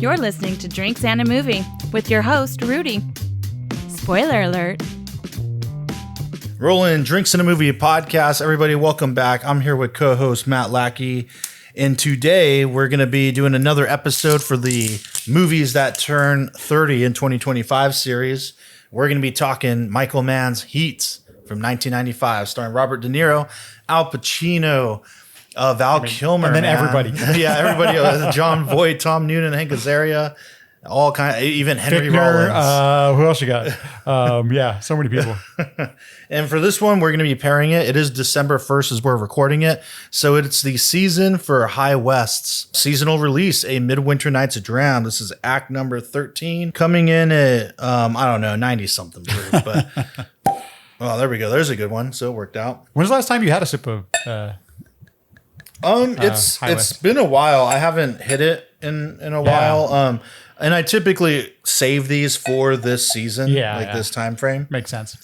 You're listening to Drinks and a Movie with your host, Rudy. Spoiler alert. Rolling Drinks and a Movie podcast. Everybody, welcome back. I'm here with co-host Matt Lackey. And today we're going to be doing another episode for the Movies That Turn 30 in 2025 series. We're going to be talking Michael Mann's Heat from 1995, starring Robert De Niro, Al Pacino, Val Kilmer, and then everybody. Yeah, everybody. John Voight, Tom Noonan, Hank Azaria, all kind. Even Henry Rollins. Who else you got? Yeah, so many people. And for this one, we're going to be pairing it. It is December 1st as we're recording it. So it's the season for High West's seasonal release, a Midwinter Nights Dram. This is act number 13, coming in at, 90-something proof. But, well, there we go. There's a good one. So it worked out. When's the last time you had a sip of It's been a while. I haven't hit it in a while. And I typically save these for this season, this time frame. Makes sense.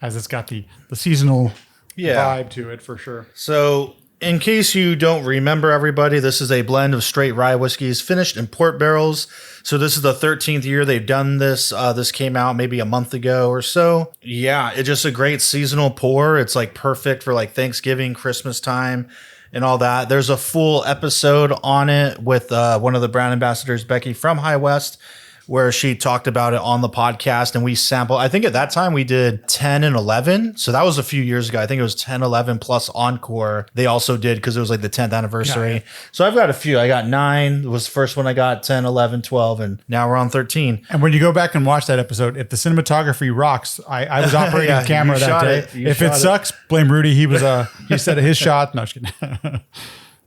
As it's got the seasonal vibe to it for sure. So in case you don't remember, everybody, this is a blend of straight rye whiskeys finished in port barrels. So this is the 13th year they've done this. This came out maybe a month ago or so. Yeah, it's just a great seasonal pour. It's like perfect for like Thanksgiving, Christmas time, and all that. There's a full episode on it with one of the brand ambassadors, Becky from High West, where she talked about it on the podcast, and we sampled. I think at that time we did 10 and 11. So that was a few years ago. I think it was 10, 11 plus Encore. They also did because it was like the 10th anniversary. Yeah. So I've got a few. I got 9. It was the first one I got, 10, 11, 12, and now we're on 13. And when you go back and watch that episode, if the cinematography rocks, I was operating the camera that day. If it sucks, blame Rudy. He said his shot. No, just kidding.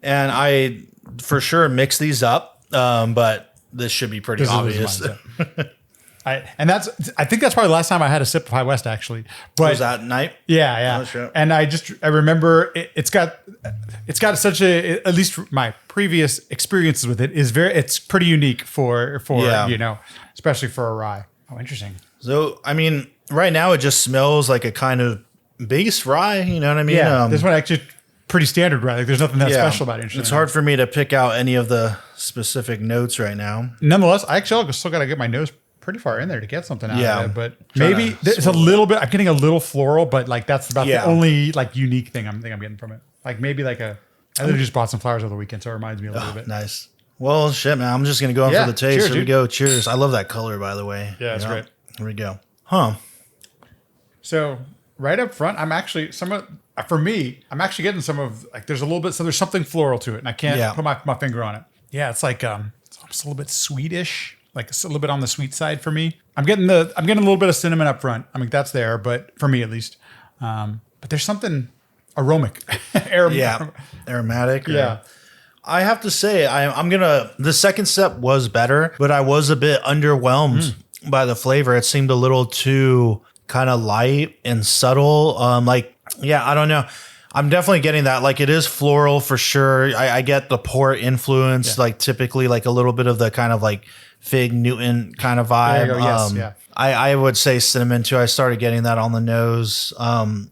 And I for sure mix these up, but this should be pretty obvious. I think that's probably the last time I had a sip of High West, actually. But was that night? Yeah. Oh, sure. And I remember it's got such a, at least my previous experiences with it it's pretty unique for especially for a rye. Oh, interesting. So, I mean, right now it just smells like a kind of base rye, you know what I mean? Yeah, this one actually pretty standard rye. Like there's nothing that special about it. It's hard for me to pick out any of the specific notes right now. Nonetheless, I actually still got to get my nose pretty far in there to get something out of it. But maybe it's a little bit. I'm getting a little floral, but like that's about the only like unique thing I'm getting from it. Like maybe like I literally just bought some flowers over the weekend, so it reminds me a little bit. Nice. Well, shit, man. I'm just gonna go in for the taste. Cheers, here we go. Cheers. I love that color, by the way. Yeah, it's great. Here we go. Huh. So right up front, I'm actually for me, I'm actually getting some of like there's a little bit, so there's something floral to it, and I can't put my finger on it. Yeah, it's like it's almost a little bit sweetish, like it's a little bit on the sweet side for me. I'm getting a little bit of cinnamon up front. I mean, that's there, but for me at least. But there's something aromatic. Aromatic. Yeah. I have to say, the second step was better, but I was a bit underwhelmed by the flavor. It seemed a little too kind of light and subtle. I don't know. I'm definitely getting that. Like it is floral for sure. I get the port influence, like typically like a little bit of the kind of like Fig Newton kind of vibe. Yes, I would say cinnamon too. I started getting that on the nose.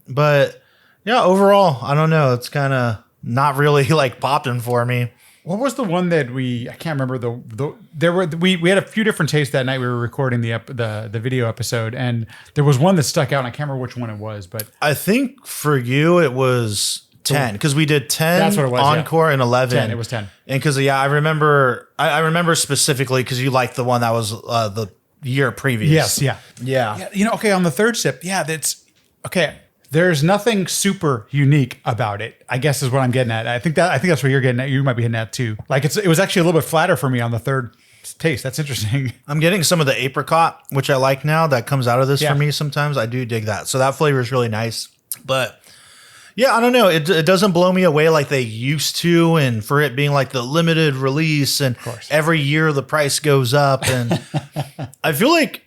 But yeah, overall, I don't know. It's kind of not really like popping for me. What was the one that I can't remember we had a few different tastes that night we were recording the video episode, and there was one that stuck out and I can't remember which one it was, but I think for you it was 10 because we did 10 that's what it was, Encore and 11. 10, it was 10. And because I remember specifically because you liked the one that was the year previous. Yes, yeah. Okay, on the third sip, that's okay. There's nothing super unique about it, I guess is what I'm getting at. I think that's what you're getting at. You might be hitting at too. Like it was actually a little bit flatter for me on the third taste. That's interesting. I'm getting some of the apricot, which I like now. That comes out of this for me sometimes. I do dig that. So that flavor is really nice. But yeah, I don't know. It doesn't blow me away like they used to. And for it being like the limited release and every year the price goes up. And I feel like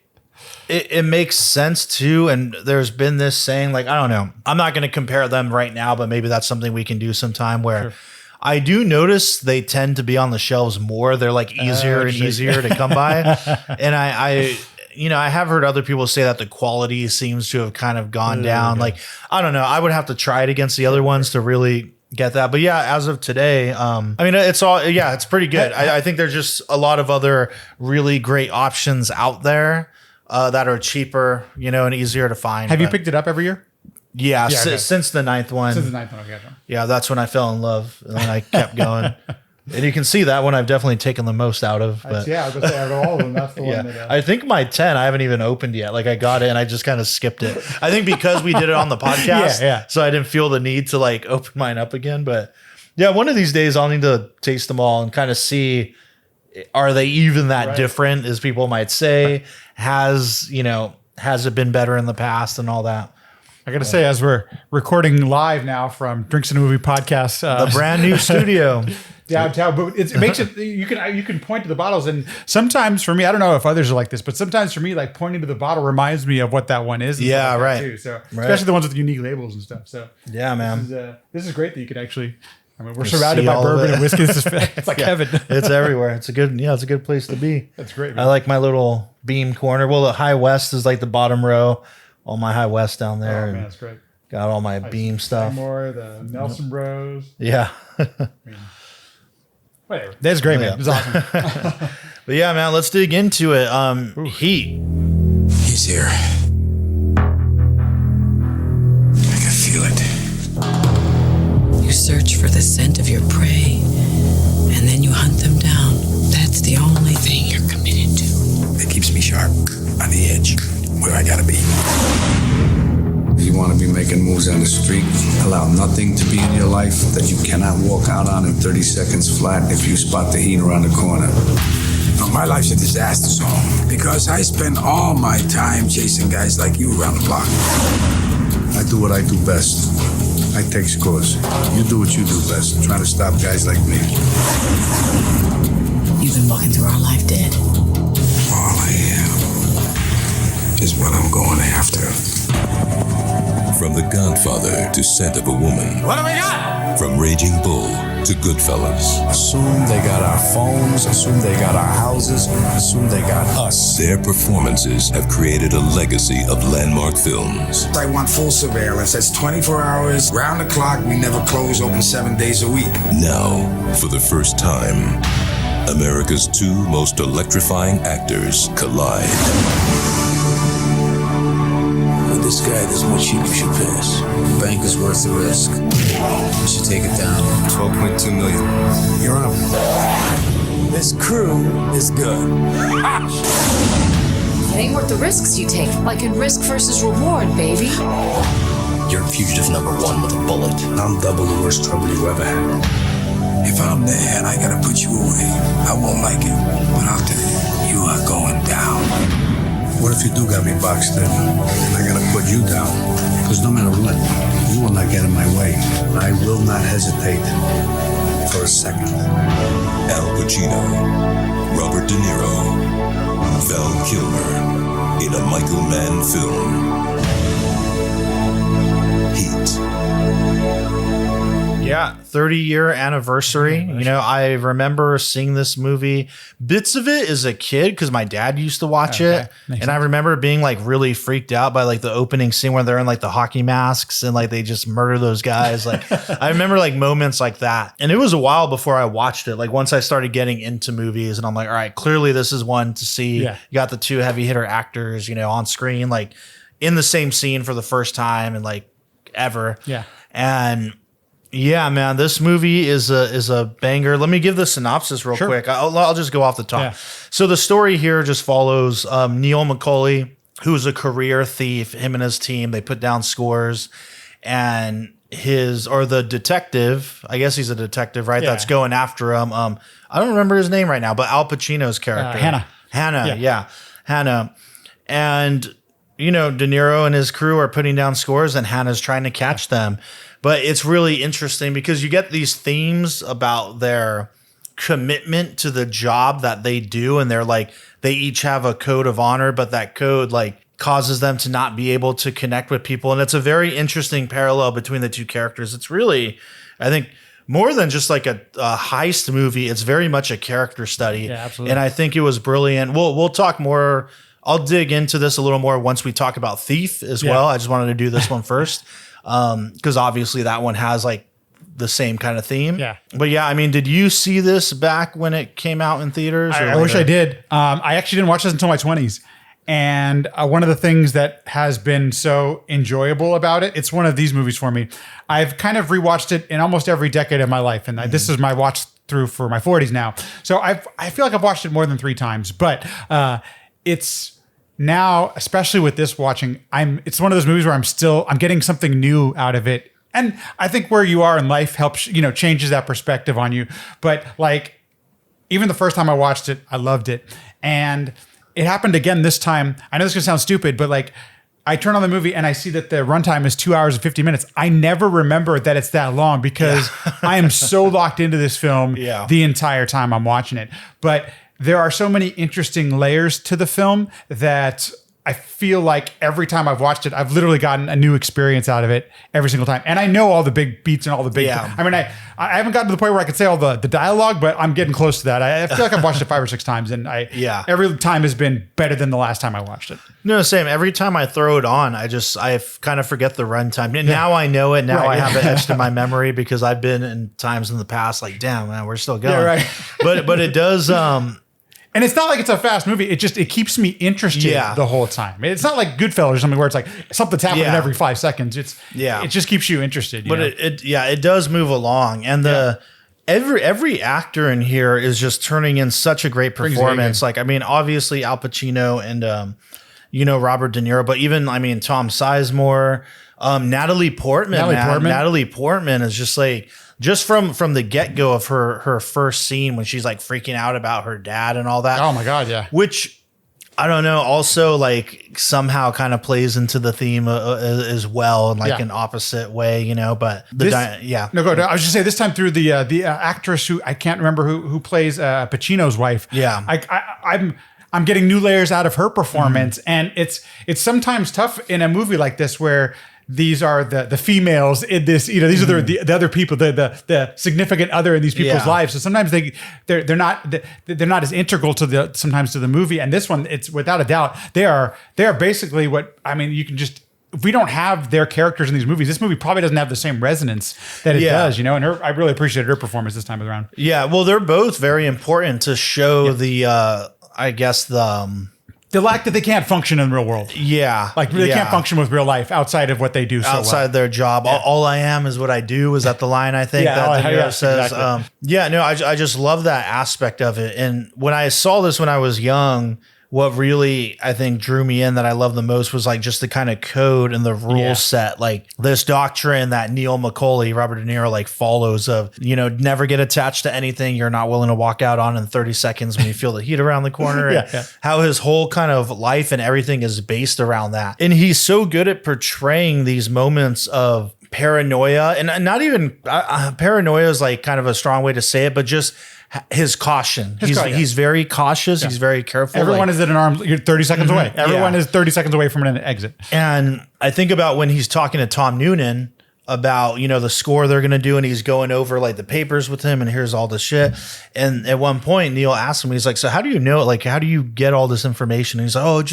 it makes sense too. And there's been this saying, like, I don't know, I'm not going to compare them right now, but maybe that's something we can do sometime where I do notice they tend to be on the shelves more. They're like easier and easier to come by. And I have heard other people say that the quality seems to have kind of gone down. Like, I don't know. I would have to try it against the other ones to really get that. But yeah, as of today, I mean, it's pretty good. I think there's just a lot of other really great options out there that are cheaper, and easier to find. Have you picked it up every year? Yeah, since the ninth one. Since the ninth one, okay. Yeah, that's when I fell in love, and then I kept going. And you can see that one I've definitely taken the most out of. But I was going to say, out of all of them, that's the one that... I think my 10 I haven't even opened yet. Like I got it and I just kind of skipped it. I think because we did it on the podcast, so I didn't feel the need to like open mine up again. But yeah, one of these days I'll need to taste them all and kind of see, are they even that different as people might say? Has it been better in the past and all that? I got to say, as we're recording live now from Drinks and a Movie podcast, the brand new studio downtown, but it makes it, you can point to the bottles, and sometimes for me, I don't know if others are like this, but sometimes for me, like pointing to the bottle reminds me of what that one is. Yeah, like right. Too. So especially the ones with unique labels and stuff. So yeah, man, this is great that you can actually. I mean, we're surrounded by bourbon and whiskey. It's like heaven. It's everywhere. It's a good place to be. That's great, man. I like my little beam corner. Well, the High West is like the bottom row. All my High West down there. Oh man, that's great. Got all my beam stuff. More the Nelson Bros. Yeah. Whatever. That's great, man. It's awesome. But yeah, man, let's dig into it. Heat. He's here. I can feel it. You search for the scent of your prey, and then you hunt them down. That's the only thing you're committed to. It keeps me sharp, on the edge, where I gotta be. You want to be making moves on the street, allow nothing to be in your life that you cannot walk out on in 30 seconds flat if you spot the heat around the corner. Now, my life's a disaster zone because I spend all my time chasing guys like you around the block. I do what I do best. I take scores. You do what you do best, trying to stop guys like me. You've been walking through our life dead. All I am is what I'm going after. From The Godfather to Scent of a Woman. What do we got? From Raging Bull to Goodfellas. Assume they got our phones, assume they got our houses, assume they got us. Their performances have created a legacy of landmark films. I want full surveillance. That's 24 hours, round the clock. We never close, open 7 days a week. Now, for the first time, America's two most electrifying actors collide. This guy, there's much heat you should pass. The bank is worth the risk. You should take it down. 12.2 million. You're up. This crew is good. It ain't worth the risks you take. Like in risk versus reward, baby. You're fugitive number one with a bullet. I'm double the worst trouble you ever had. If I'm there and I gotta put you away, I won't like it. But I'll tell you, you are going down. What if you do got me boxed in and I gotta put you down? Because no matter what, you will not get in my way. I will not hesitate for a second. Al Pacino, Robert De Niro, Val Kilmer in a Michael Mann film. Heat. Yeah, 30-year anniversary. I remember seeing this movie, bits of it as a kid because my dad used to watch it. And I remember being like really freaked out by like the opening scene where they're in like the hockey masks and like they just murder those guys. Like I remember like moments like that. And it was a while before I watched it. Like once I started getting into movies and I'm like, all right, clearly this is one to see. Yeah. You got the two heavy hitter actors, on screen, like in the same scene for the first time and like ever. Yeah. And yeah, man, this movie is a banger. Let me give the synopsis real quick. I'll just go off the top. Yeah. So the story here just follows Neil McCauley, who's a career thief. Him and his team, they put down scores, and the detective, I guess he's a detective, right? Yeah. That's going after him. I don't remember his name right now, but Al Pacino's character, Hannah, Hannah, and De Niro and his crew are putting down scores, and Hannah's trying to catch them. But it's really interesting because you get these themes about their commitment to the job that they do. And they're like, they each have a code of honor, but that code like causes them to not be able to connect with people. And it's a very interesting parallel between the two characters. It's really, I think, more than just like a heist movie. It's very much a character study. Yeah, absolutely. And I think it was brilliant. We'll talk more. I'll dig into this a little more once we talk about Thief as well. I just wanted to do this one first. Because obviously that one has like the same kind of theme. Yeah. But yeah, I mean, did you see this back when it came out in theaters? I wish I did. I actually didn't watch this until my 20s. And one of the things that has been so enjoyable about it, it's one of these movies for me. I've kind of rewatched it in almost every decade of my life. And this is my watch through for my 40s now. So I feel like I've watched it more than 3 times. But it's now, especially with this watching, it's one of those movies where I'm getting something new out of it. And I think where you are in life helps, changes that perspective on you. But like, even the first time I watched it, I loved it. And it happened again this time. I know this is going to sound stupid, but like I turn on the movie and I see that the runtime is 2 hours and 50 minutes. I never remember that it's that long because I am so locked into this film the entire time I'm watching it. But there are so many interesting layers to the film that I feel like every time I've watched it, I've literally gotten a new experience out of it every single time. And I know all the big beats and all the big... I mean, I haven't gotten to the point where I can say all the dialogue, but I'm getting close to that. I feel like I've watched it 5 or 6 times, and every time has been better than the last time I watched it. No, same. Every time I throw it on, I kind of forget the runtime. And now I know it. Now I have it etched in my memory because I've been in times in the past like, damn, man, we're still going. Yeah, right. But it does... And it's not like it's a fast movie. It keeps me interested the whole time. It's not like Goodfellas or something where it's like something's happening every 5 seconds. It just keeps you interested. But it does move along, and every actor in here is just turning in such a great performance. Like, I mean, obviously Al Pacino and Robert De Niro, but even Tom Sizemore, Natalie Portman. Natalie Portman is just like. Just from the get-go of her first scene when she's like freaking out about her dad and all that. Oh my God, yeah. Which, I don't know, also like somehow kind of plays into the theme as well in like an opposite way, but No, go ahead. I was just saying this time through the actress who, I can't remember who plays Pacino's wife. Yeah. I'm getting new layers out of her performance. And it's sometimes tough in a movie like this where these are the females in this, these are the other people, the significant other in these people's lives. So sometimes they're not as integral to the movie. And this one, it's without a doubt, they are basically you can just, if we don't have their characters in these movies, this movie probably doesn't have the same resonance that it does, and I really appreciated her performance this time around. Yeah. Well, they're both very important to show the lack that they can't function in the real world. Yeah. Like they can't function with real life outside of what they do so outside their job. Yeah. All I am is what I do. Is that the line I think that De Niro says? Exactly. I just love that aspect of it. And when I saw this when I was young, what really I think drew me in that I love the most was like just the kind of code and the rule set, like this doctrine that Neil McCauley, Robert De Niro, like follows of, never get attached to anything you're not willing to walk out on in 30 seconds when you feel the heat around the corner. How his whole kind of life and everything is based around that. And he's so good at portraying these moments of paranoia, and not even paranoia is like kind of a strong way to say it, but just his caution. He's very cautious. He's very careful. Everyone is at an arm. You're 30 seconds away. Everyone is 30 seconds away from an exit. And I think about when he's talking to Tom Noonan about, the score they're going to do, and he's going over like the papers with him, and here's all this shit. And at one point, Neil asks him, he's like, so how do you know it? Like, how do you get all this information? And he's like,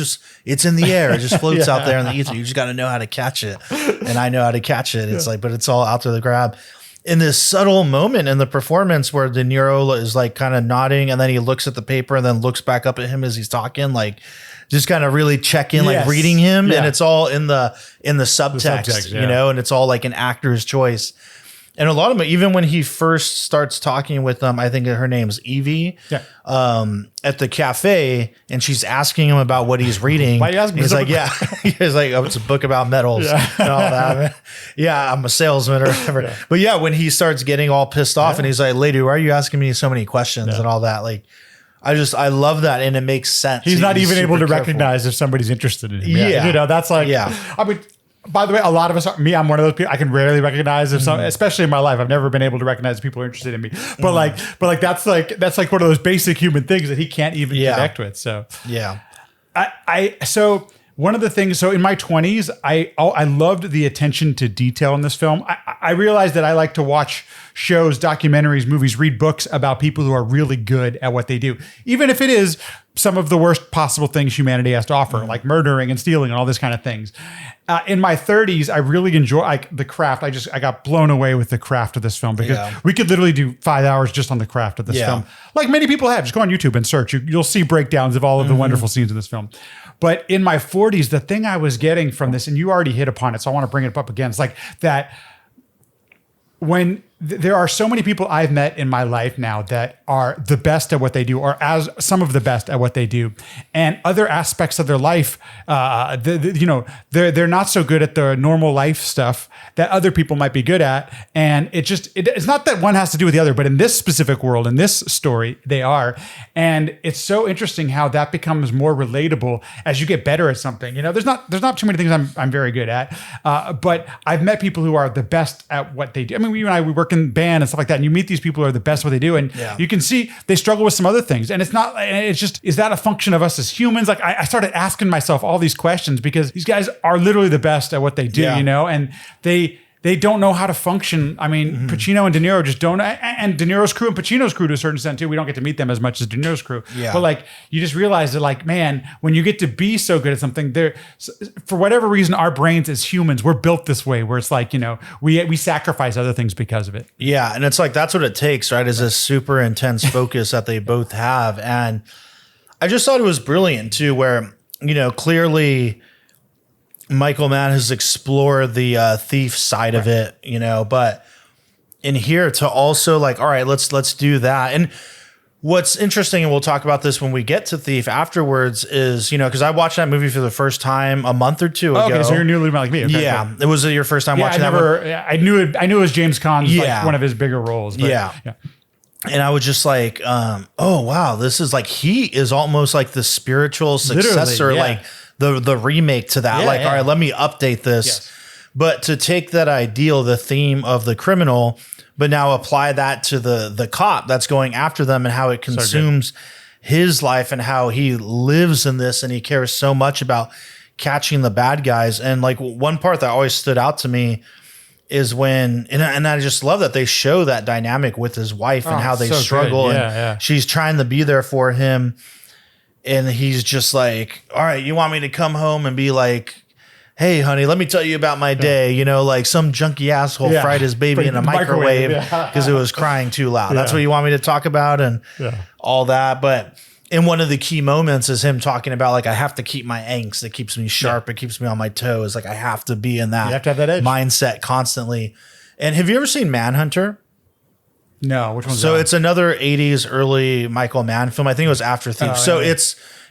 it's in the air. It just floats out there in the ether. You just got to know how to catch it. And I know how to catch it. It's like, but it's all out to the grab. In this subtle moment in the performance where De Niro is like kind of nodding, and then he looks at the paper and then looks back up at him as he's talking, like just kind of really check in, like reading him. And it's all in the subtext, and it's all like an actor's choice. And a lot of them, even when he first starts talking with them, I think her name's Evie, at the cafe, and she's asking him about what he's reading. Why are you asking me? He's like, he's like, oh, it's a book about metals and all that. I'm a salesman or whatever. But when he starts getting all pissed off, and he's like, lady, why are you asking me so many questions and all that? Like, I love that, and it makes sense. He's not even able to recognize if somebody's interested in him. That's like, I mean, by the way, a lot of us I'm one of those people. I can rarely recognize if some, especially in my life, I've never been able to recognize if people are interested in me. But that's like one of those basic human things that he can't even connect with. So so one of the things, so in my 20s, I loved the attention to detail in this film. I realized that I like to watch shows, documentaries, movies, read books about people who are really good at what they do, even if it is some of the worst possible things humanity has to offer, like murdering and stealing and all this kind of things. In my 30s, I really enjoy the craft. I got blown away with the craft of this film because we could literally do 5 hours just on the craft of this film. Like many people have. Just go on YouTube and search. You'll see breakdowns of all of the wonderful scenes in this film. But in my 40s, the thing I was getting from this, and you already hit upon it, so I want to bring it up again, it's like that when there are so many people I've met in my life now that are the best at what they do, or as some of the best at what they do, and other aspects of their life, they're not so good at the normal life stuff that other people might be good at. And it's not that one has to do with the other, but in this specific world, in this story, they are. And it's so interesting how that becomes more relatable as you get better at something. There's not too many things I'm very good at, but I've met people who are the best at what they do. I mean, you and I, we work in band and stuff like that, and you meet these people who are the best at what they do, and you can see they struggle with some other things. And it's just, is that a function of us as humans? Like I started asking myself all these questions because these guys are literally the best at what they do, and they don't know how to function. I mean, Pacino and De Niro just don't, and De Niro's crew and Pacino's crew to a certain extent too. We don't get to meet them as much as De Niro's crew. But like, you just realize that like, man, when you get to be so good at something, for whatever reason, our brains as humans, we're built this way where it's like, we sacrifice other things because of it. Yeah. And it's like, that's what it takes, right? Is this super intense focus that they both have. And I just thought it was brilliant too, where, clearly Michael Mann has explored the thief side of it, but in here to also like, all right, let's do that. And what's interesting, and we'll talk about this when we get to Thief afterwards, is, because I watched that movie for the first time a month or two ago. Okay, so you're newly like me. Okay, yeah. It was your first time watching that one? I knew it was James Caan's like one of his bigger roles. But, And I was just like, oh, wow, this is like, he is almost like the spiritual successor, like the remake to that. All right, let me update this. Yes. But to take that ideal, the theme of the criminal, but now apply that to the cop that's going after them and how it consumes his life and how he lives in this, and he cares so much about catching the bad guys. And like one part that always stood out to me is when, and I just love that they show that dynamic with his wife and how they struggle. And she's trying to be there for him. And he's just like, all right, you want me to come home and be like, hey, honey, let me tell you about my day. Like some junky asshole fried his baby in a microwave because it was crying too loud. That's what you want me to talk about and all that. But in one of the key moments is him talking about like, I have to keep my angst. It keeps me sharp. It keeps me on my toes. Like I have to be in that, you have to have that edge mindset constantly. And have you ever seen Manhunter? No, which one's so that? It's another 80s early Michael Mann film. I think it was after Thief.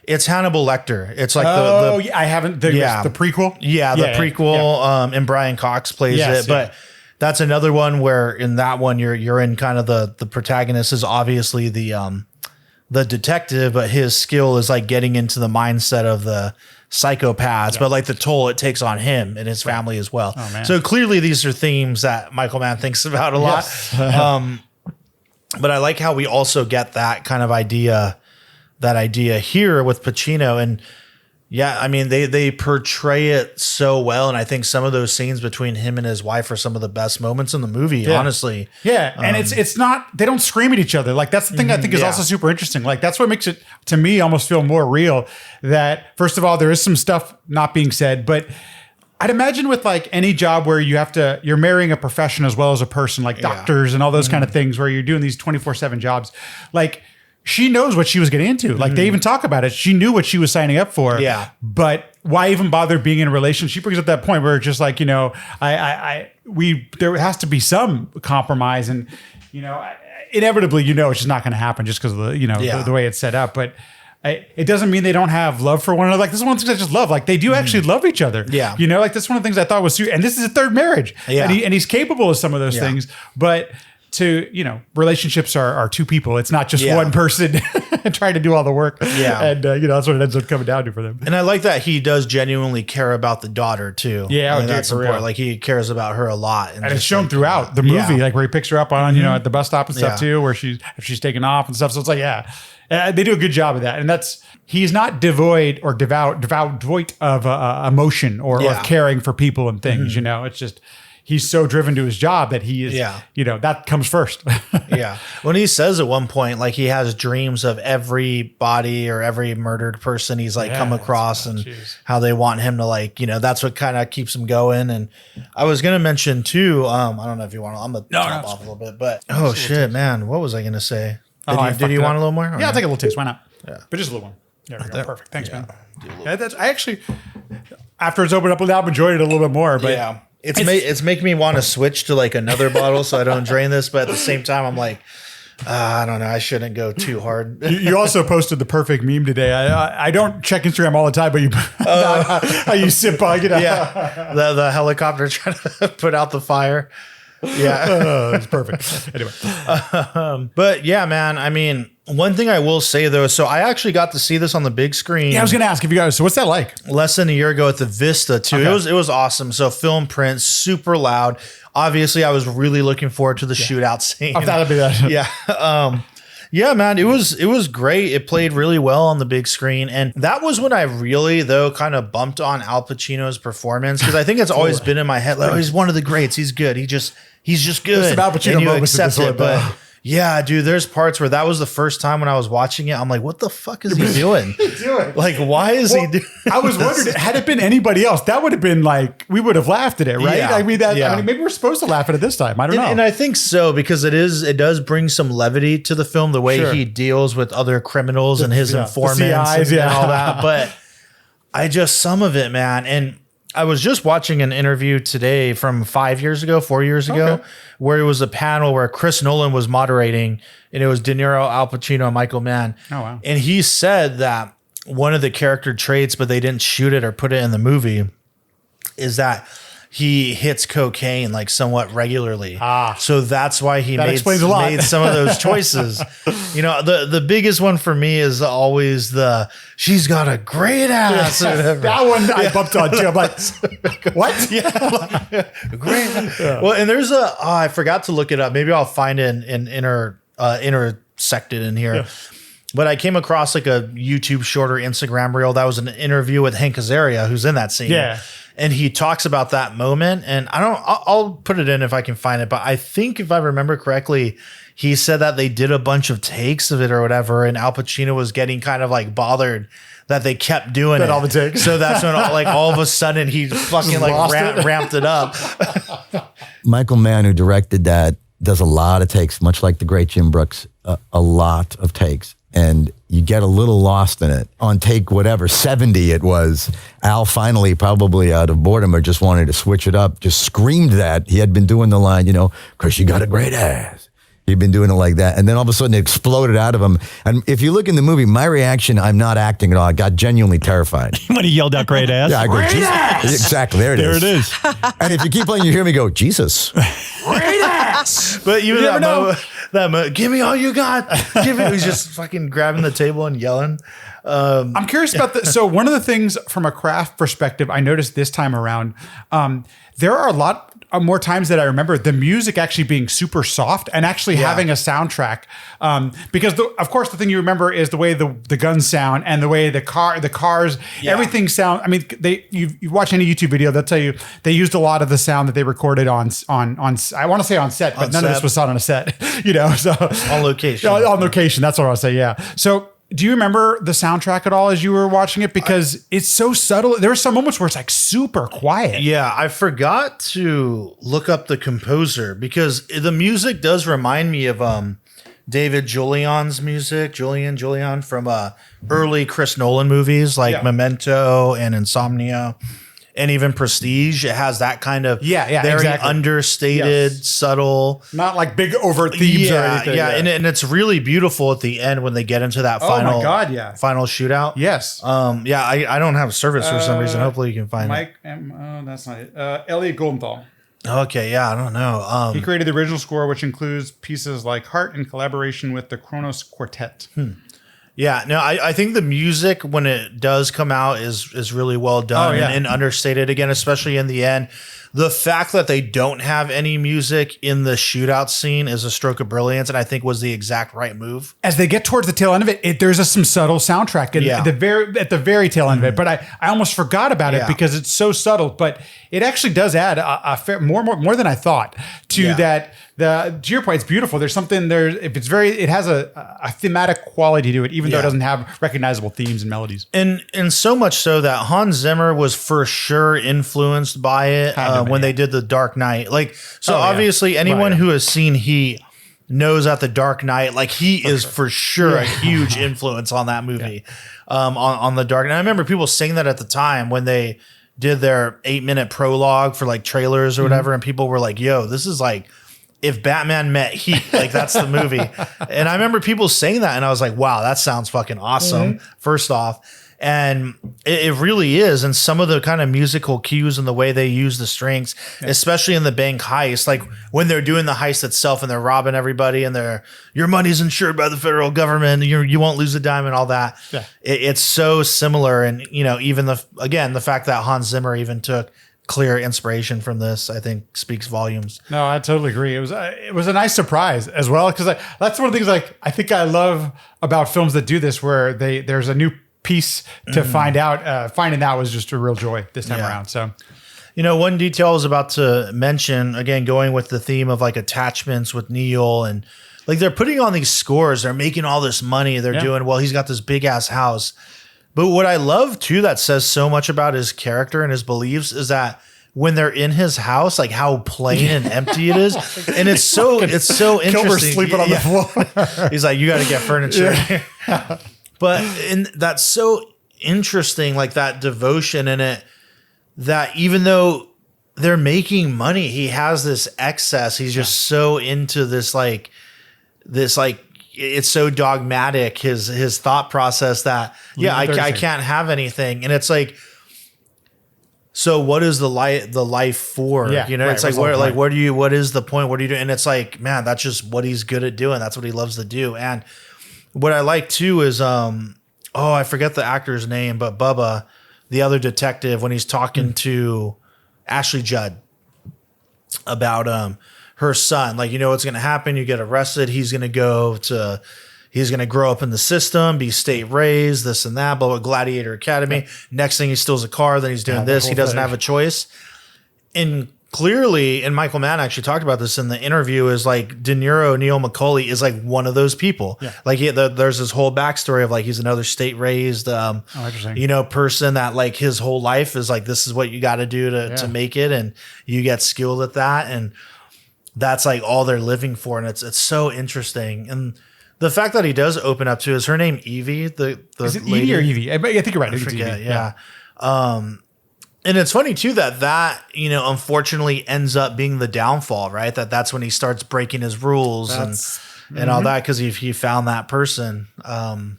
It's Hannibal Lecter. It's like I haven't the prequel. The prequel. And Brian Cox plays it. But that's another one where in that one you're in kind of the protagonist is obviously the detective, but his skill is like getting into the mindset of the psychopaths, but like the toll it takes on him and his family as well. Oh, so clearly these are themes that Michael Mann thinks about a lot. But I like how we also get that kind of idea here with Pacino. And I mean, they portray it so well. And I think some of those scenes between him and his wife are some of the best moments in the movie, honestly. Yeah. And it's not, they don't scream at each other. Like that's the thing I think is also super interesting. Like that's what makes it to me almost feel more real, that first of all, there is some stuff not being said, but I'd imagine with like any job where you're marrying a profession as well as a person, like doctors and all those kind of things where you're doing these 24/7 jobs, like she knows what she was getting into. Like they even talk about it. She knew what she was signing up for. Yeah. But why even bother being in a relationship? She brings up that point where it's just like, there has to be some compromise, and inevitably, it's just not going to happen just because of the way it's set up. But it doesn't mean they don't have love for one another. Like this is one of the things I just love. Like they do actually love each other. Yeah. Like that's one of the things I thought was, and this is a third marriage. Yeah. And he's capable of some of those things, but relationships are two people. It's not just one person trying to do all the work. Yeah. And, that's what it ends up coming down to for them. And I like that he does genuinely care about the daughter too. Yeah. That's important. Like he cares about her a lot. And it's shown throughout the movie, like where he picks her up on, at the bus stop and stuff too, where she's taking off and stuff. So it's like, they do a good job of that. And he's not devoid or devoid of emotion or of caring for people and things, it's just, he's so driven to his job that he is, that comes first. Yeah. When he says at one point, like he has dreams of every body or every murdered person he's like come across and how they want him to like, that's what kind of keeps him going. And I was going to mention too, I don't know if you want to, I'm going to top off a little bit, but shit, man, what was I going to say? Did you want a little more? Yeah, I'll take a little taste. Why not? Yeah. But just a little one. There we go. Perfect. Thanks, man. I actually, after it's opened up, I've enjoyed it a little bit more. But it's making me want to switch to like another bottle so I don't drain this. But at the same time, I'm like, I don't know. I shouldn't go too hard. You also posted the perfect meme today. I don't check Instagram all the time, but how you sip on it. Yeah, the helicopter trying to put out the fire. Yeah, it's perfect. Anyway, but yeah, man. I mean, one thing I will say though, so I actually got to see this on the big screen. Yeah, I was going to ask if you guys. So what's that like? Less than a year ago at the Vista too. Okay. It was awesome. So film print, super loud. Obviously, I was really looking forward to the shootout scene. I thought it'd be that. Yeah. Yeah, man, it was great. It played really well on the big screen. And that was when I really, though, kind of bumped on Al Pacino's performance. Because I think it's always been in my head, like, he's one of the greats. He's good. He's just good. There's some Al Pacino and you moments accept it. But yeah, dude, there's parts where that was the first time when I was watching it. I'm like, what the fuck is he doing? Like, why is he doing I was wondering, had it been anybody else, that would have been like, we would have laughed at it, right? Yeah. I mean, maybe we're supposed to laugh at it this time. I don't know. And I think so, because it does bring some levity to the film, the way he deals with other criminals and his informants and all that. But some of it, man. And I was just watching an interview today from 4 years ago, where it was a panel where Chris Nolan was moderating, and it was De Niro, Al Pacino, and Michael Mann. Oh, wow. And he said that one of the character traits, but they didn't shoot it or put it in the movie, is that he hits cocaine like somewhat regularly. So that's why he made some of those choices. The biggest one for me is always she's got a great ass. That one I bumped on too. I'm like, what? Yeah, great. Yeah. Well, and there's I forgot to look it up. Maybe I'll find it and intersected in here. Yeah. But I came across like a YouTube short or Instagram reel that was an interview with Hank Azaria, who's in that scene. Yeah. And he talks about that moment, and I'll put it in if I can find it. But I think if I remember correctly, he said that they did a bunch of takes of it or whatever, and Al Pacino was getting kind of like bothered that they kept doing it. All the takes. So that's when all of a sudden he fucking like ramped it up. Michael Mann, who directed that, does a lot of takes, much like the great Jim Brooks, a lot of takes. And you get a little lost in it. On take whatever, 70 it was, Al finally, probably out of boredom or just wanted to switch it up, just screamed that. He had been doing the line, because you got a great ass. He'd been doing it like that. And then all of a sudden it exploded out of him. And if you look in the movie, my reaction, I'm not acting at all. I got genuinely terrified. When he yelled out great ass? Yeah, I go, great ass! Exactly, there it is. There it is. And if you keep playing, you hear me go, Jesus. Great ass! But even that moment, give me all you got. He's just fucking grabbing the table and yelling. I'm curious about this. So one of the things from a craft perspective, I noticed this time around, there are a lot more times that I remember the music actually being super soft and actually having a soundtrack. Because of course the thing you remember is the way the guns sound and the way the cars, everything sound. I mean, you watch any YouTube video, they'll tell you they used a lot of the sound that they recorded on I want to say on set, but none of this was shot on a set, so on location. On location. That's what I want to say. Yeah. So do you remember the soundtrack at all as you were watching it? Because it's so subtle. There are some moments where it's like super quiet. Yeah, I forgot to look up the composer because the music does remind me of David Julian's music. Julian from early Chris Nolan movies like Memento and Insomnia. And even Prestige, it has that kind of very understated, subtle, not like big overt themes or anything. Yeah, and it's really beautiful at the end when they get into that final shootout. Yes. I don't have service for some reason. Hopefully you can find it. That's not it. Elliot Goldenthal. Okay, I don't know. He created the original score, which includes pieces like Heart in collaboration with the Kronos Quartet. Yeah, no, I think the music when it does come out is really well done and understated again, especially in the end. The fact that they don't have any music in the shootout scene is a stroke of brilliance, and I think was the exact right move. As they get towards the tail end of it, there's some subtle soundtrack at the very tail end of it. But I almost forgot about it because it's so subtle. But it actually does add a fair more than I thought to that. To your point, it's beautiful. There's something there. It has a thematic quality to it, even though it doesn't have recognizable themes and melodies. And so much so that Hans Zimmer was for sure influenced by it when they did The Dark Knight. Obviously anyone who has seen Heat knows that The Dark Knight, he is for sure a huge influence on that movie, on The Dark Knight. I remember people saying that at the time when they did their 8-minute prologue for trailers or whatever, and people were like, "Yo, this is if Batman met Heat, that's the movie." And I remember people saying that, and I was like, wow, that sounds fucking awesome, first off. And it really is. And some of the kind of musical cues and the way they use the strings, especially in the bank heist, when they're doing the heist itself and they're robbing everybody and your money's insured by the federal government, you won't lose a dime and all that. Yeah. It's so similar. And, even the fact that Hans Zimmer even took clear inspiration from this, I think speaks volumes. No, I totally agree. It was a nice surprise as well, because that's one of the things I think I love about films that do this, where there's a new piece to find out. Finding that was just a real joy this time around. So, one detail I was about to mention, again, going with the theme of attachments with Neil, and they're putting on these scores, they're making all this money, they're doing well. He's got this big ass house. But what I love too, that says so much about his character and his beliefs, is that when they're in his house, how plain and empty it is, and it's so interesting. Kilmer's sleeping on the floor. He's like, you got to get furniture. But that's so interesting, that devotion in it. That even though they're making money, he has this excess. He's just so into this, it's so dogmatic, his thought process that I can't have anything, and it's so what is the life for? It's what is the point? What are you doing? And it's man, that's just what he's good at doing. That's what he loves to do. And what I like too is I forget the actor's name, but Bubba, the other detective, when he's talking to Ashley Judd about her son, what's going to happen? You get arrested. He's going to grow up in the system, be state raised, this and that, blah, blah, Gladiator Academy. Yeah. Next thing he steals a car, then he's doing this. He doesn't have a choice. And clearly, and Michael Mann actually talked about this in the interview, is De Niro, Neil McCauley is one of those people. Yeah. There's this whole backstory of he's another state raised, person that his whole life is this is what you got to do to make it. And you get skilled at that. And that's all they're living for. And it's so interesting. And the fact that he does open up to, is her name Evie? Is it lady? Evie or Evie? I think you're right. I forget, yeah. And it's funny too that unfortunately ends up being the downfall, right? That's when he starts breaking his rules and all that, because he found that person. I'm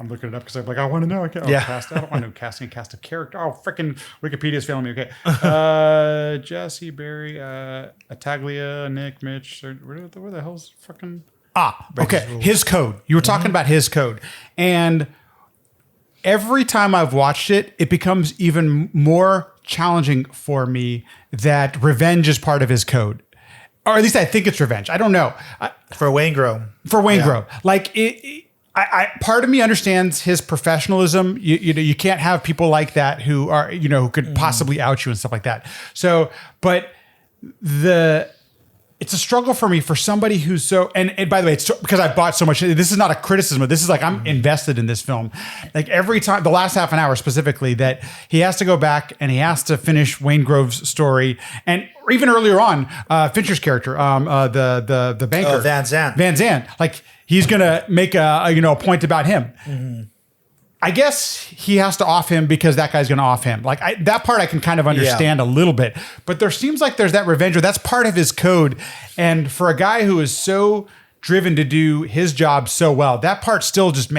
looking it up because I'm I want to know. Okay, I don't want to know casting and cast of character. Oh, freaking Wikipedia's failing me. Okay, Jesse, Barry, Ataglia, Nick, Mitch. Where the hell's fucking? Okay. His Code. You were talking about His Code. And every time I've watched it, it becomes even more challenging for me that revenge is part of his code. Or at least I think it's revenge. I don't know. For Waingro. Part of me understands his professionalism. You can't have people like that who are, who could possibly out you and stuff like that. So, but it's a struggle for me for somebody who's so, and by the way, it's because I bought so much. This is not a criticism. This is I'm invested in this film. Every time, the last half an hour specifically, that he has to go back and he has to finish Wayne Grove's story, and even earlier on, Fincher's character, the banker, Van Zandt. Van Zandt, he's gonna make a point about him. Mm-hmm. I guess he has to off him because that guy's going to off him. That part I can kind of understand a little bit, but there seems like there's that revenge, or that's part of his code. And for a guy who is so driven to do his job so well, that part still just,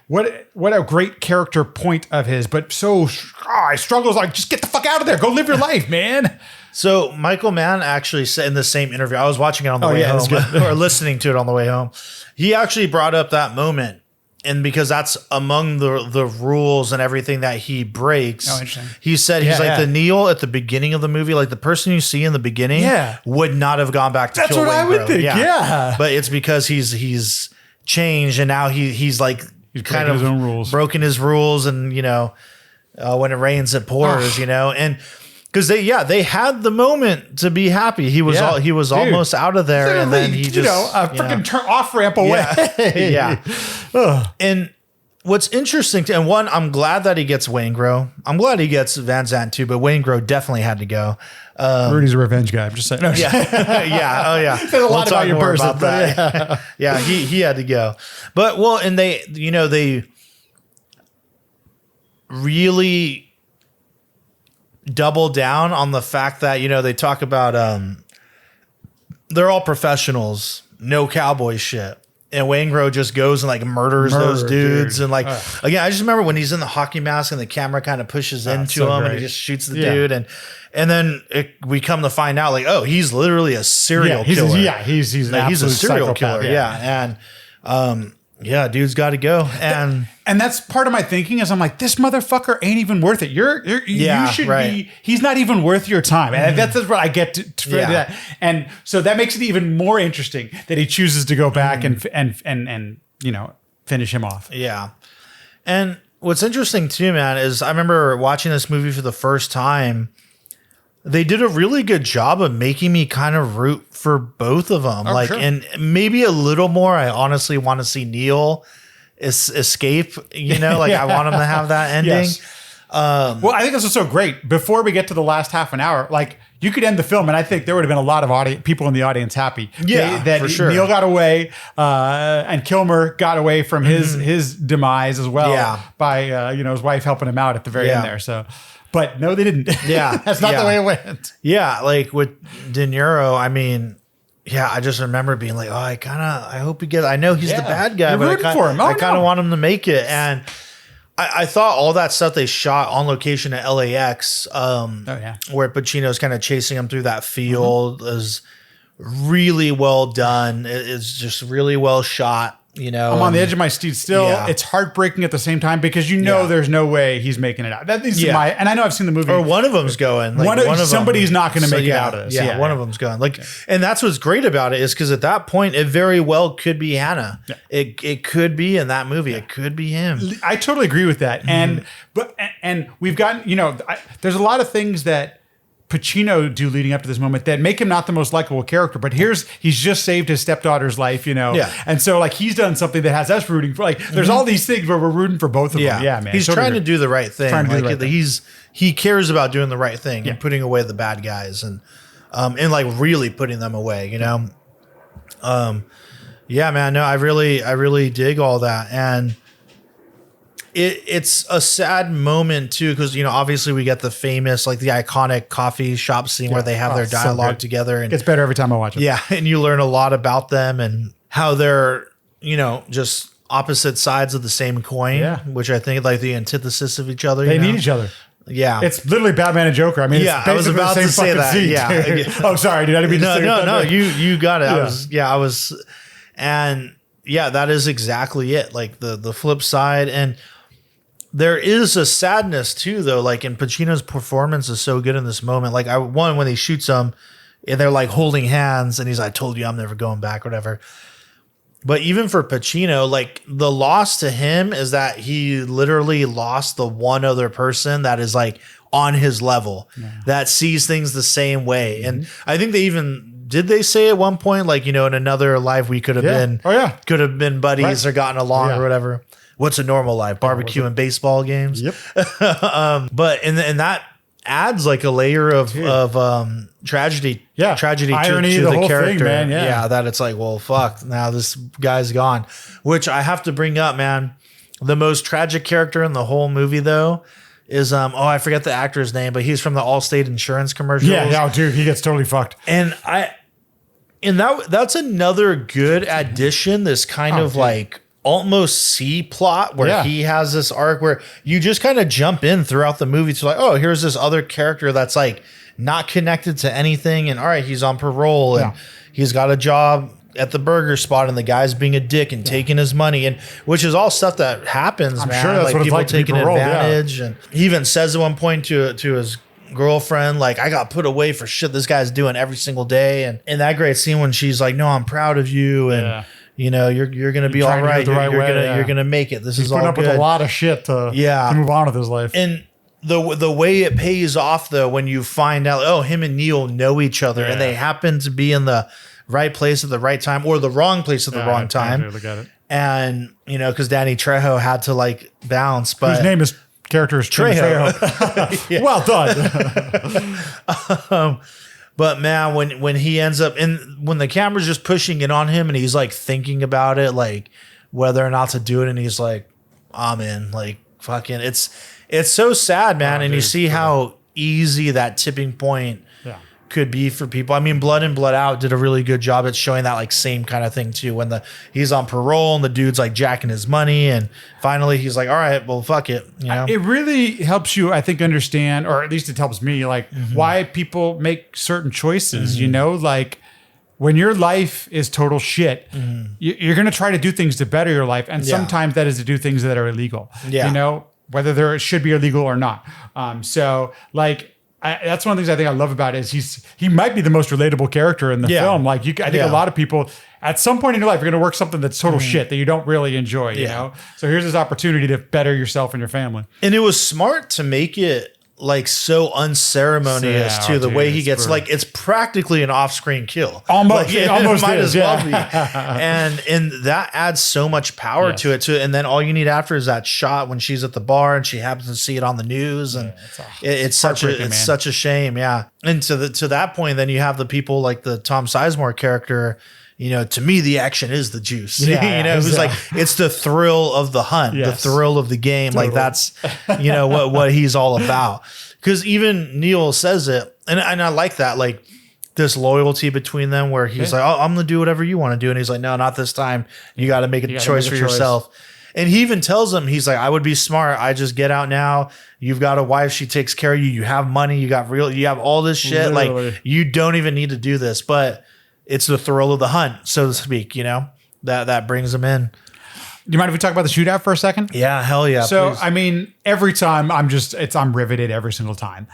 what a great character point of his, but so I struggles just get the fuck out of there. Go live your life, man. So Michael Mann actually said in the same interview, I was watching it on the way home, or listening to it on the way home. He actually brought up that moment. and because that's among the rules and everything that he breaks. Oh, interesting. He said he's like the Neil at the beginning of the movie, like the person you see in the beginning would not have gone back to That's kill what I Waingro. would think. Yeah. But it's because he's changed, and now he's like kind of his own rules. broken his rules, and when it rains it pours, and because they had the moment to be happy. He was almost out of there, and then he just a freaking off ramp away. And what's interesting, and one, I'm glad that he gets Waingro. I'm glad he gets Van Zandt too, but Waingro definitely had to go. Rudy's a revenge guy. I'm just saying. No, There's a lot about your person. About that. He had to go. But and they really double down on the fact that they talk about they're all professionals, no cowboy shit. And Waingro just goes and like murders those dudes. Dude. And again, I just remember when he's in the hockey mask and the camera kind of pushes into him and he just shoots the dude. And then we come to find out he's literally a serial killer. He's a serial killer. And dude's got to go. And that's part of my thinking is I'm like, this motherfucker ain't even worth it. You should be. He's not even worth your time. And that's what I get to that. And so that makes it even more interesting that he chooses to go back and finish him off. Yeah. And what's interesting too, man, is I remember watching this movie for the first time. They did a really good job of making me kind of root for both of them. And maybe a little more. I honestly want to see Neil escape, I want him to have that ending. Yes. Well, I think this is so great. Before we get to the last half an hour, you could end the film, and I think there would have been a lot of people in the audience happy. That for sure. Neil got away, and Kilmer got away from his demise as well. By his wife helping him out at the very end there. So. But no, they didn't. Yeah. That's not the way it went. Yeah. Like with De Niro, I mean, I just remember being like, I hope he gets, I know he's the bad guy, but I kind of want him to make it. And I thought all that stuff they shot on location at LAX, where Pacino's kind of chasing him through that field is really well done. It's just really well shot. I'm on the edge of my seat still. It's heartbreaking at the same time because there's no way he's making it out. That is and I know I've seen the movie. Or one of them's going. Somebody's not going to make it out of this. Yeah, one of them's going. And that's what's great about it is because at that point it very well could be Hannah. Yeah. It could be in that movie. It could be him. I totally agree with that. And we've gotten there's a lot of things that Pacino do leading up to this moment that make him not the most likable character, but he's just saved his stepdaughter's life, and so he's done something that has us rooting for. There's all these things where we're rooting for both of them. Yeah, man. He's trying to do the right thing. He cares about doing the right thing and putting away the bad guys and really putting them away. Man. No, I really dig all that. And it's a sad moment too, because obviously we get the famous, the iconic coffee shop scene where they have their dialogue together, and it's better every time I watch it. Yeah, and you learn a lot about them and how they're just opposite sides of the same coin. Yeah, which I think the antithesis of each other. They need each other. Yeah, it's literally Batman and Joker. I mean, it's I was about to say that. Scene, oh, sorry, dude. I didn't mean to say that. No, you got it. That is exactly it. The flip side. And there is a sadness too, though. And Pacino's performance is so good in this moment. When he shoots him, and they're holding hands, and he's like, "I told you, I'm never going back," whatever. But even for Pacino, the loss to him is that he literally lost the one other person that is on his level, that sees things the same way. Mm-hmm. And I think did they say at one point, in another life we could have been, could have been buddies or gotten along or whatever. What's a normal life? Barbecue and baseball games. Yep. But and that adds a layer of tragedy. Yeah. Tragedy irony, to the whole character. Thing, man. Yeah. That it's well, fuck. Now this guy's gone. Which I have to bring up, man. The most tragic character in the whole movie, though, is I forget the actor's name, but he's from the Allstate insurance commercials. Yeah, dude, he gets totally fucked. And that's another good addition. This kind of almost C plot where he has this arc where you just kind of jump in throughout the movie to here's this other character that's not connected to anything, and all right, he's on parole and he's got a job at the burger spot and the guy's being a dick and taking his money, and which is all stuff that happens, I'm man. sure that's like what it's people like to be taking paroled, advantage. And he even says at one point to his girlfriend, like, I got put away for shit this guy's doing every single day. And in that great scene when she's like, no, I'm proud of you. And you know, you're going to be all right. You're going to make it. This is all good. He's putting up with a lot of shit to move on with his life. And the way it pays off, though, when you find out, oh, him and Neil know each other and they happen to be in the right place at the right time or the wrong place at the wrong time. Look at it. And, you know, because Danny Trejo had to like bounce. But whose name is character is Trejo. Well done. But man, when he ends up when the camera's just pushing it on him and he's like thinking about it, like whether or not to do it, and he's like, I'm in, like fucking, it's so sad, man. And you see how easy that tipping point could be for people. I mean, Blood In, Blood Out did a really good job at showing that like same kind of thing too. When he's on parole and the dude's like jacking his money, and finally he's like, all right, well, fuck it. You know, it really helps you, I think, understand, or at least it helps me, like why people make certain choices. You know, like when your life is total shit, you're going to try to do things to better your life, and sometimes that is to do things that are illegal. You know, whether they should be illegal or not. So like. That's one of the things I think I love about it is he might be the most relatable character in the film. Like I think a lot of people at some point in your life are going to work something that's total shit that you don't really enjoy, you know? So here's this opportunity to better yourself and your family. And it was smart to make it like so unceremonious too. The way he gets brutal. Like it's practically an off-screen kill. Almost, like, almost might is, as well be. And that adds so much power to it too. And then all you need after is that shot when she's at the bar and she happens to see it on the news, and it's such a shame. Yeah. And to that point, then you have the people like the Tom Sizemore character. You know, to me, the action is the juice. You know, who's like, it's the thrill of the hunt, the thrill of the game. Totally. Like that's, you know, what he's all about. Because even Neil says it, and I like that, like this loyalty between them, where he's like, oh, I'm gonna do whatever you want to do, and he's like, no, not this time. You got to make a choice for yourself. And he even tells him, he's like, I would be smart. I just get out now. You've got a wife. She takes care of you. You have money. You have all this shit. Literally. Like you don't even need to do this, but it's the thrill of the hunt, so to speak, you know, that brings them in. Do you mind if we talk about the shootout for a second? Yeah, hell yeah. So, please. I mean, every time I'm riveted every single time.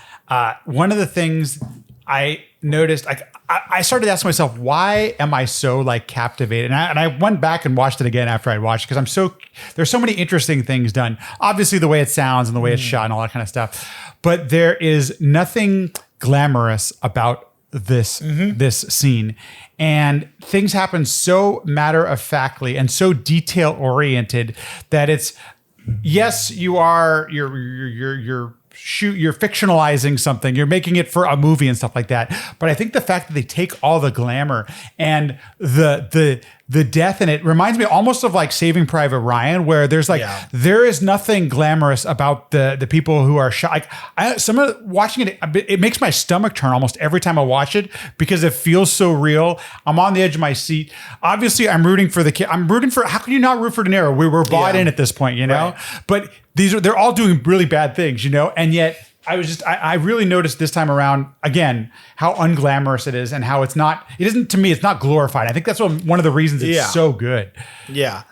One of the things I noticed, I started asking myself, why am I so like captivated? And I went back and watched it again after I watched it, because there's so many interesting things done. Obviously the way it sounds and the way it's shot and all that kind of stuff, but there is nothing glamorous about this scene, and things happen so matter-of-factly and so detail-oriented that it's, yes, you're fictionalizing something, you're making it for a movie and stuff like that, but I think the fact that they take all the glamour and the death in it reminds me almost of like Saving Private Ryan, where there's like there is nothing glamorous about the people who are shot. Like watching it makes my stomach turn almost every time I watch it, because it feels so real. I'm on the edge of my seat. Obviously, I'm rooting for the kid. I'm rooting for. How can you not root for De Niro? We were bought in at this point, you know. Right. But they're all doing really bad things, you know, and yet. I really noticed this time around, again, how unglamorous it is, and how it's not glorified. I think that's one of the reasons it's so good. Yeah.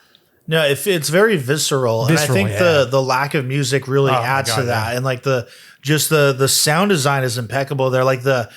No, it's very visceral. And I think the lack of music really adds to that. And like the sound design is impeccable. They're like the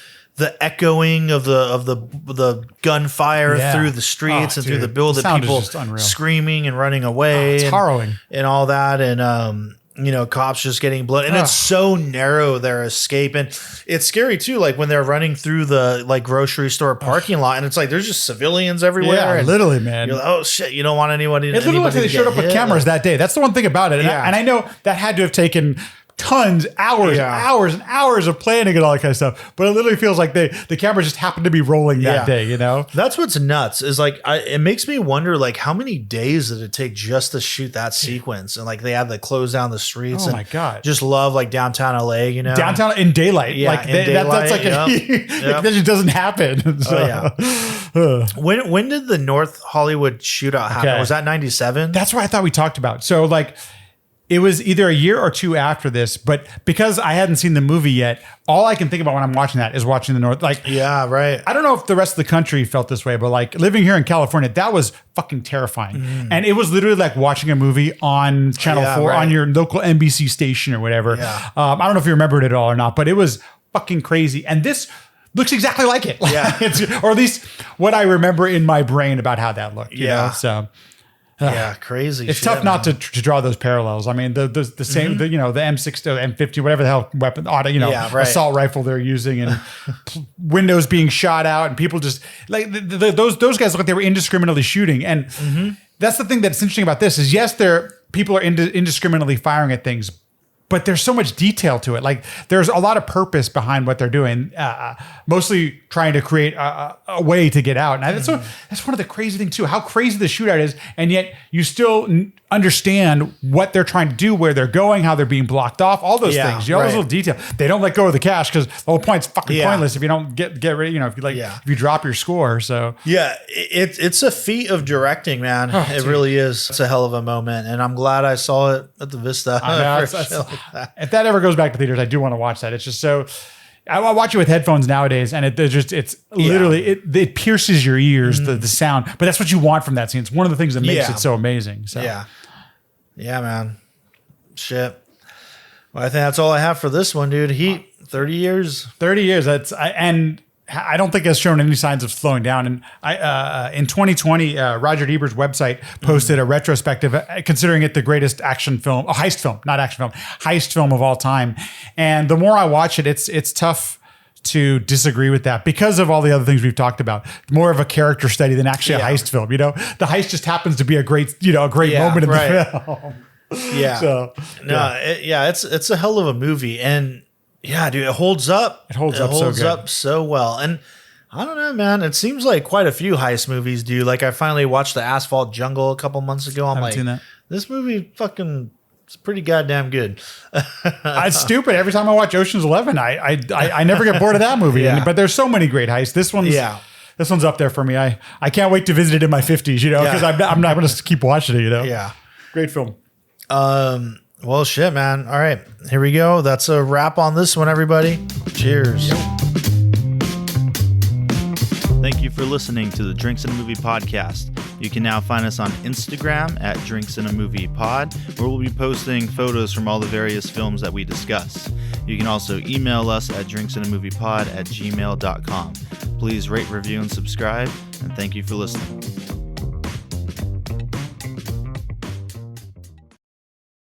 echoing of the gunfire through the streets and through the building, people screaming and running away. It's harrowing. And all that. And, you know, cops just getting blood, and it's so narrow, their escape. And it's scary too, like when they're running through the like grocery store parking lot, and it's like there's just civilians everywhere. Yeah, and literally, man. You're like, oh shit, you don't want anybody. It literally looks like they showed up with cameras that day. That's the one thing about it. And I know that had to have taken tons, hours and hours of planning and all that kind of stuff. But it literally feels like the camera just happened to be rolling that day, you know? That's what's nuts is like, it makes me wonder like how many days did it take just to shoot that sequence? And like they had to close down the streets. Oh my God. Just love like downtown LA, you know? Downtown in daylight. Yeah, like that's like that just doesn't happen. So. When did the North Hollywood shootout happen? Was that 97? That's what I thought we talked about. So like, it was either a year or two after this, but because I hadn't seen the movie yet, all I can think about when I'm watching that is watching the North. Like, yeah, right. I don't know if the rest of the country felt this way, but like living here in California, that was fucking terrifying. And it was literally like watching a movie on Channel 4 on your local NBC station or whatever. Yeah. I don't know if you remember it at all or not, but it was fucking crazy. And this looks exactly like it. Yeah. Or at least what I remember in my brain about how that looked. You know? So. Yeah, crazy. It's tough not to draw those parallels. I mean, the same, the M60, M50, whatever the hell weapon, assault rifle they're using, and windows being shot out, and people just like those guys look like they were indiscriminately shooting. And that's the thing that's interesting about this is yes, people are indiscriminately firing at things, but there's so much detail to it. Like there's a lot of purpose behind what they're doing, mostly trying to create a way to get out. And that's one of the crazy things too, how crazy the shootout is. And yet you still understand what they're trying to do, where they're going, how they're being blocked off, all those things. All those little details. They don't let go of the cash because the whole point's fucking pointless if you don't get ready, if you drop your score. So yeah, it's a feat of directing, man. It really is. It's a hell of a moment. And I'm glad I saw it at the Vista. If that ever goes back to theaters, I do want to watch that. It's just so. I watch it with headphones nowadays, and it's literally it pierces your ears, the sound. But that's what you want from that scene. It's one of the things that makes it so amazing. So yeah, man. Shit. Well, I think that's all I have for this one, dude. Heat, 30 years. 30 years. And I don't think it's shown any signs of slowing down. And in 2020, Roger Ebert's website posted a retrospective considering it the greatest heist film of all time. And the more I watch it, it's tough to disagree with that because of all the other things we've talked about. More of a character study than actually a heist film. The heist just happens to be a great moment in the film. Yeah. So it's a hell of a movie. And yeah, dude, it holds up. It holds up so well. And I don't know, man. It seems like quite a few heist movies do. Like I finally watched The Asphalt Jungle a couple months ago. I'm like, seen that. This movie fucking it's pretty goddamn good. It's stupid. Every time I watch Ocean's 11, I never get bored of that movie. Yeah. But there's so many great heists. This one's up there for me. I can't wait to visit it in my 50s, because I'm not going to keep watching it, Yeah. Great film. Well, shit, man. All right, here we go. That's a wrap on this one, everybody. Cheers. Thank you for listening to the Drinks and a Movie podcast. You can now find us on Instagram at Drinks and a Movie Pod, where we'll be posting photos from all the various films that we discuss. You can also email us at drinksandamoviepod@gmail.com. Please rate, review, and subscribe, and thank you for listening.